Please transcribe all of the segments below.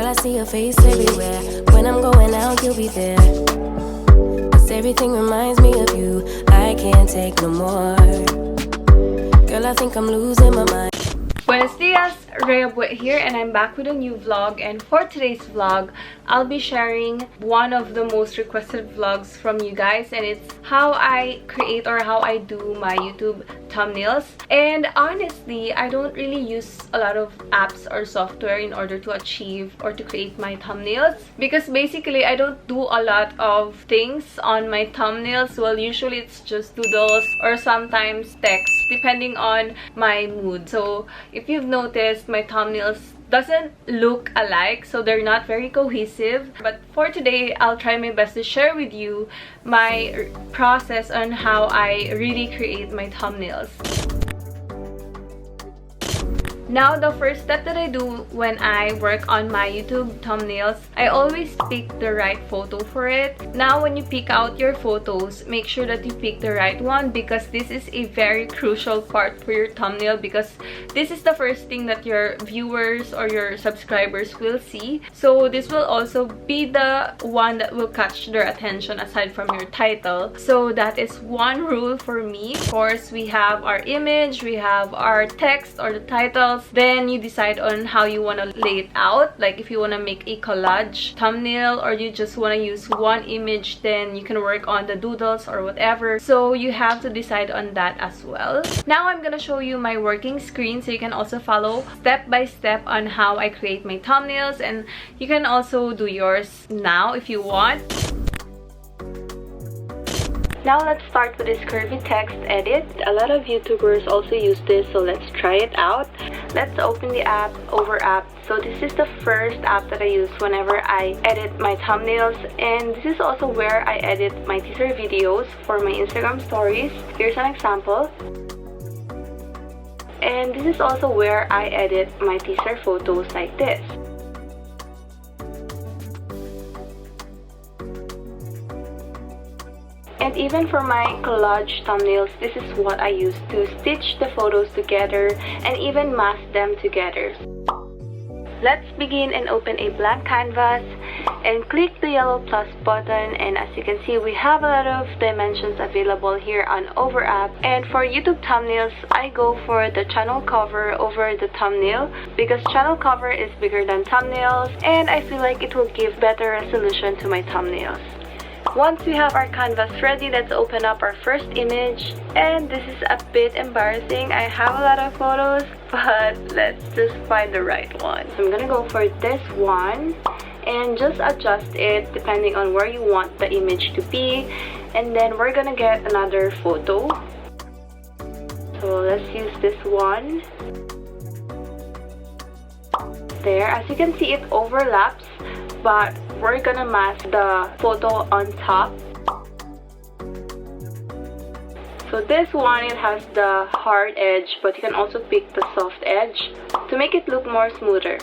Girl, I see your face everywhere. When I'm going out, you'll be there. 'Cause everything reminds me of you. I can't take no more. Girl, I think I'm losing my mind. Buenos dias, Rhea Bue here, and I'm back with a new vlog. And for today's vlog, I'll be sharing one of the most requested vlogs from you guys, and it's how I create or how I do my YouTube thumbnails. And honestly, I don't really use a lot of apps or software in order to achieve or to create my thumbnails, because basically I don't do a lot of things on my thumbnails. Well, usually it's just doodles or sometimes text depending on my mood. So if you've noticed, my thumbnails doesn't look alike, so they're not very cohesive. But for today, I'll try my best to share with you my process on how I really create my thumbnails. Now, the first step that I do when I work on my YouTube thumbnails, I always pick the right photo for it. Now, when you pick out your photos, make sure that you pick the right one, because this is a very crucial part for your thumbnail, because this is the first thing that your viewers or your subscribers will see. So this will also be the one that will catch their attention aside from your title. So that is one rule for me. Of course, we have our image, we have our text or the titles. Then you decide on how you want to lay it out. Like if you want to make a collage thumbnail or you just want to use one image, then you can work on the doodles or whatever. So you have to decide on that as well. Now I'm gonna show you my working screen, so you can also follow step by step on how I create my thumbnails, and you can also do yours now if you want. Now let's start with this curvy text edit. A lot of YouTubers also use this, so let's try it out. Let's open the app, Over App. So this is the first app that I use whenever I edit my thumbnails, and this is also where I edit my teaser videos for my Instagram stories. Here's an example. And this is also where I edit my teaser photos like this. And even for my collage thumbnails, this is what I use to stitch the photos together and even mask them together. Let's begin and open a blank canvas and click the yellow plus button, and as you can see, we have a lot of dimensions available here on Over App. And for YouTube thumbnails, I go for the channel cover over the thumbnail, because channel cover is bigger than thumbnails and I feel like it will give better resolution to my thumbnails. Once we have our canvas ready, let's open up our first image. And this is a bit embarrassing. I have a lot of photos, but let's just find the right one. So I'm gonna go for this one and just adjust it depending on where you want the image to be. And then we're gonna get another photo. So let's use this one. There, as you can see, it overlaps, but we're gonna mask the photo on top. So this one, it has the hard edge, but you can also pick the soft edge to make it look more smoother.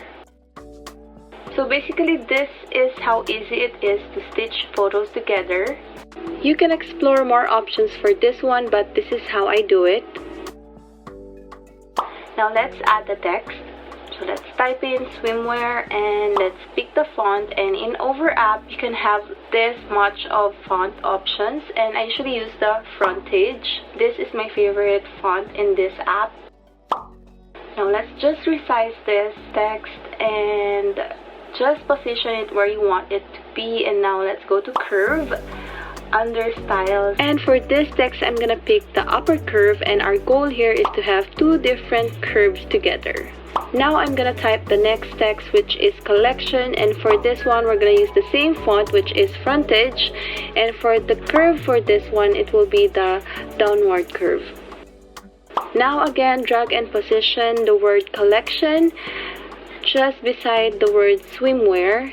So basically, this is how easy it is to stitch photos together. You can explore more options for this one, but this is how I do it. Now let's add the text. So let's type in swimwear and let's pick the font, and in Over App you can have this much of font options, and I usually use the Frontage. This is my favorite font in this app. Now let's just resize this text and just position it where you want it to be. And now let's go to curve under styles, and for this text I'm gonna pick the upper curve, and our goal here is to have two different curves together. Now I'm gonna type the next text, which is collection, and for this one we're gonna use the same font, which is Frontage, and for the curve for this one it will be the downward curve. Now again, drag and position the word collection just beside the word swimwear,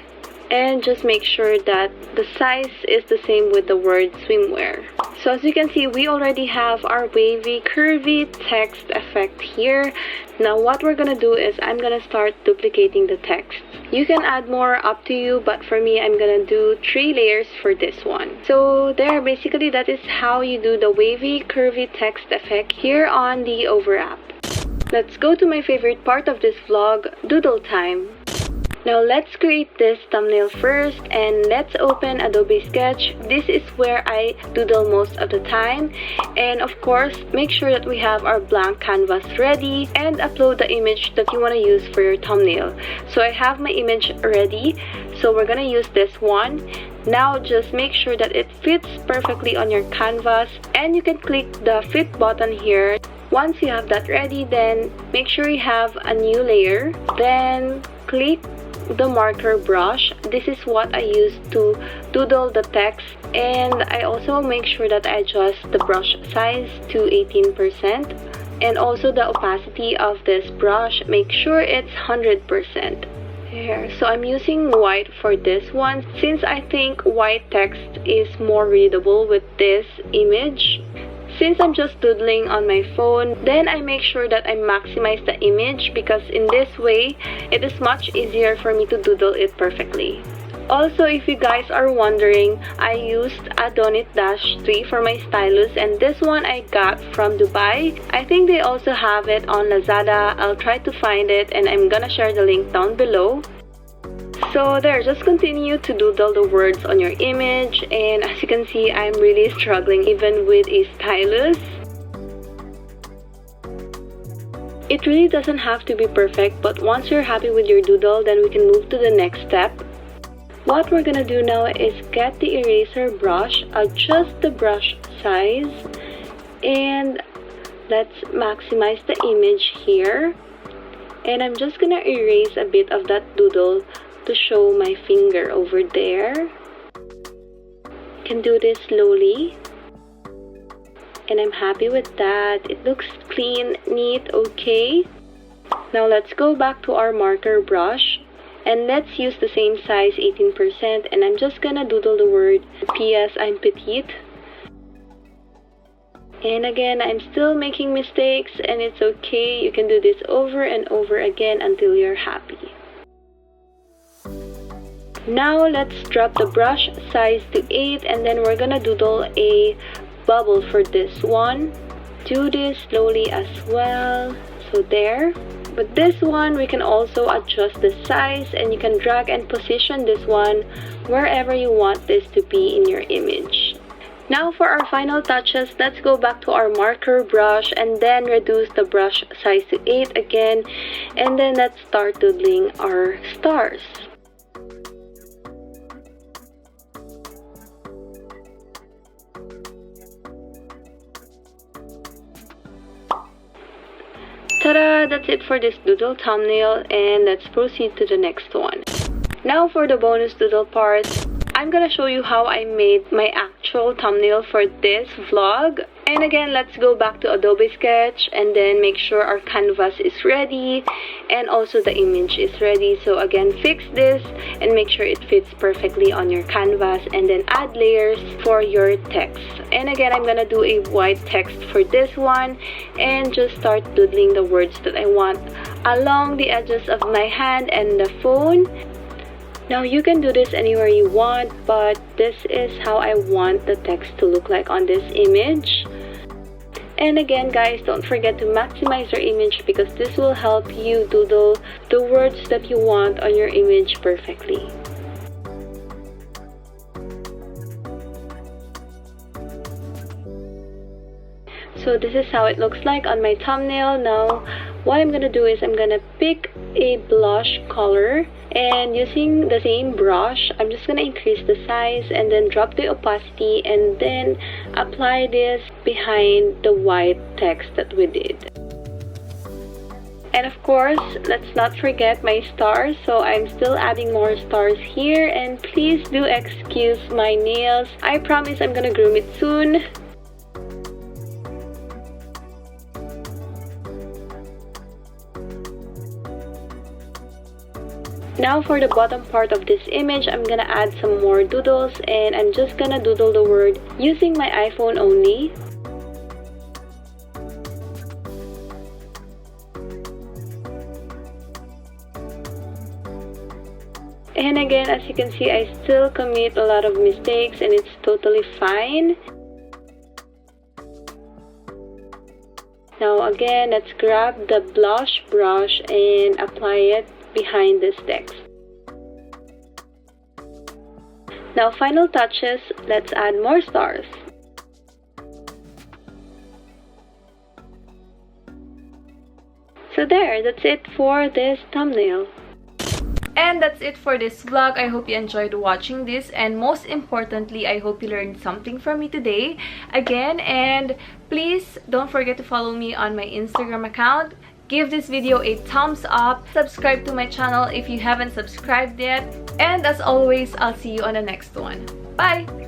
and just make sure that the size is the same with the word swimwear. So as you can see, we already have our wavy curvy text effect here. Now what we're gonna do is I'm gonna start duplicating the text. You can add more, up to you, but for me I'm gonna do 3 layers for this one. So there, basically that is how you do the wavy curvy text effect here on the Over App. Let's go to my favorite part of this vlog, doodle time. Now let's create this thumbnail first, and let's open Adobe Sketch. This is where I doodle most of the time, and of course make sure that we have our blank canvas ready and upload the image that you want to use for your thumbnail. So I have my image ready, so we're gonna use this one. Now just make sure that it fits perfectly on your canvas, and you can click the fit button here. Once you have that ready, then make sure you have a new layer, then click the marker brush. This is what I use to doodle the text, and I also make sure that I adjust the brush size to 18%, and also the opacity of this brush, make sure it's 100%. Here. So I'm using white for this one since I think white text is more readable with this image. Since I'm just doodling on my phone, then I make sure that I maximize the image, because in this way, it is much easier for me to doodle it perfectly. Also, if you guys are wondering, I used Adonit-3 for my stylus, and this one I got from Dubai. I think they also have it on Lazada. I'll try to find it, and I'm gonna share the link down below. So there, just continue to doodle the words on your image, and as you can see, I'm really struggling even with a stylus. It really doesn't have to be perfect, but once you're happy with your doodle, then we can move to the next step. What we're gonna do now is get the eraser brush, adjust the brush size, and let's maximize the image here. And I'm just gonna erase a bit of that doodle to show my finger over there. Can do this slowly, and I'm happy with that. It looks clean, neat, okay. Now let's go back to our marker brush, and let's use the same size, 18%, and I'm just gonna doodle the word PS I'm petite. And again, I'm still making mistakes, and it's okay. You can do this over and over again until you're happy. Now let's drop the brush size to 8, and then we're gonna doodle a bubble for this one. Do this slowly as well. So there. With this one, we can also adjust the size, and you can drag and position this one wherever you want this to be in your image. Now for our final touches, let's go back to our marker brush and then reduce the brush size to 8 again, and then let's start doodling our stars. Ta-da! That's it for this doodle thumbnail, and let's proceed to the next one. Now for the bonus doodle part, I'm gonna show you how I made my actual thumbnail for this vlog. And again, let's go back to Adobe Sketch and then make sure our canvas is ready and also the image is ready. So again, fix this and make sure it fits perfectly on your canvas, and then add layers for your text. And again, I'm gonna do a white text for this one and just start doodling the words that I want along the edges of my hand and the phone. Now you can do this anywhere you want, but this is how I want the text to look like on this image. And again guys, don't forget to maximize your image, because this will help you doodle the words that you want on your image perfectly. So this is how it looks like on my thumbnail. Now what I'm gonna do is I'm gonna pick a blush color, and using the same brush, I'm just gonna increase the size and then drop the opacity, and then apply this behind the white text that we did. And of course, let's not forget my stars, so I'm still adding more stars here, and please do excuse my nails. I promise I'm gonna groom it soon. Now for the bottom part of this image, I'm gonna add some more doodles, and I'm just gonna doodle the word using my iPhone only. And again, as you can see, I still commit a lot of mistakes, and it's totally fine. Now again, let's grab the blush brush and apply it behind this text. Now, final touches, let's add more stars. So there, that's it for this thumbnail. And that's it for this vlog. I hope you enjoyed watching this, and most importantly, I hope you learned something from me today again. And please don't forget to follow me on my Instagram account. Give this video a thumbs up, subscribe to my channel if you haven't subscribed yet, and as always, I'll see you on the next one. Bye!